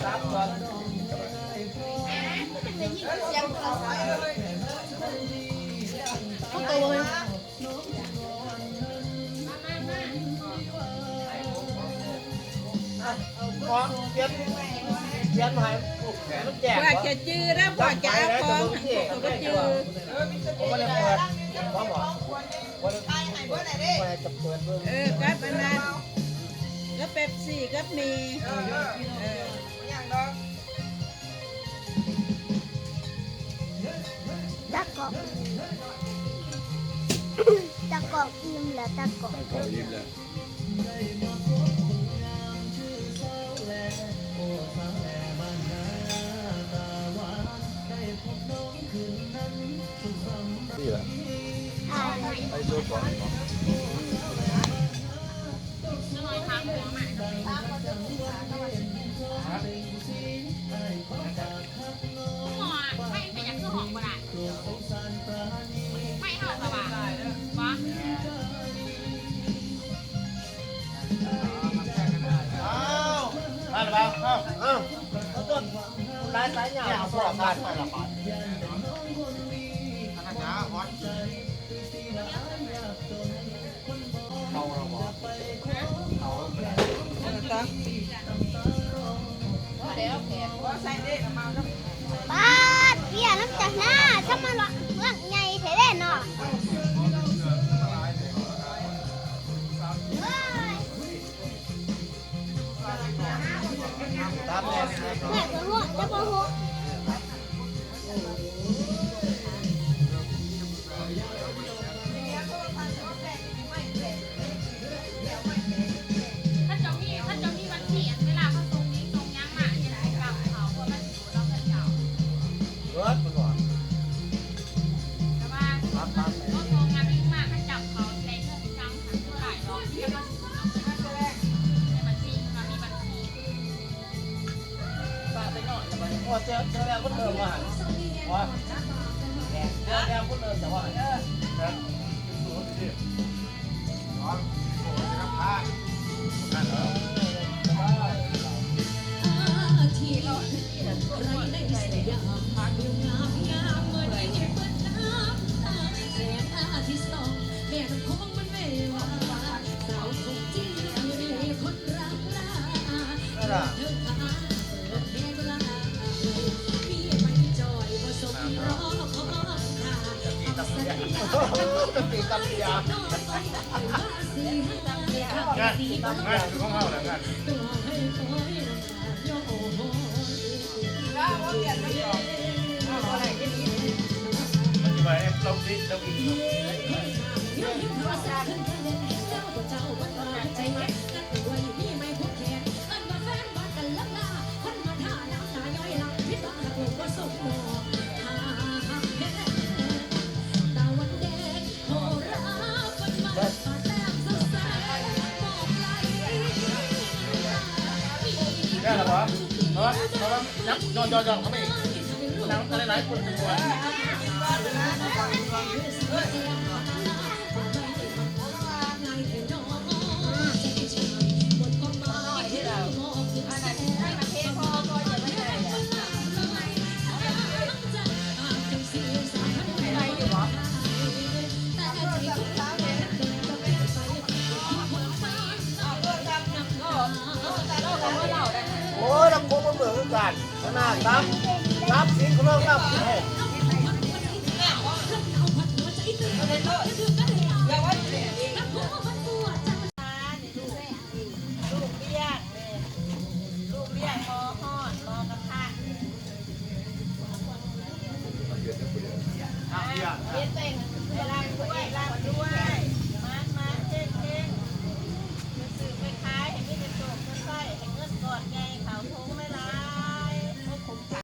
รับก่อนเขาโตเลยขอเขียนมาให้ลูกแจก ว่าจะจื้อแล้วกว่าจะเอาของเขาก็จื้อ ผมไม่ได้เปิดพร้อมหรอวันนี้จะเปิดเบิ่ง กับอันนั้นก็เป๊ปซี่ก็มีตะกอกอิ่มแล้วตะกอก ก็ยิ้มเลยนี่แหละ ถ่าย ไอ้ตัวก่อน มาแล้วต้นร้ายสายยาวสอบการไปละบาทขนาดฮอตเอาเราบอกเอา ป้าเบี้ยน้ำจากหน้าถ้ามาหลังใหญ่เท่เด่นเนาะ ตามแน่ แม่จะหัวจะบ่หัว ถ้าจะมีวันที่เวลาเขาตรงนี้ตรงย่างมาจะได้กลับเขาเพราะมันอยู่เราเงินเก่า เบิร์ดมันก่อน แต่ว่าเขาตรงงานนี้มากถ้าจับเขาในเรื่องจังหันเท่าไหร่หรอกที่ก็เอาไปให้แรกในบัญชีมันมีบัญชี ป้าไปนอนแต่มันว่าเจอแล้วก็เดิมว่าว่าเจอแล้วก็เดิมแต่ว่าตีกับยาของเราแล้วกันมันจะไปเราดิเราอีกได้หรอวะเพราะว่านับย้อนเขาไม่นับอะไรหลายคนตัวโอ้ยลำโพงมันเหมือนกันขนาดรับสิ่งของเรารับ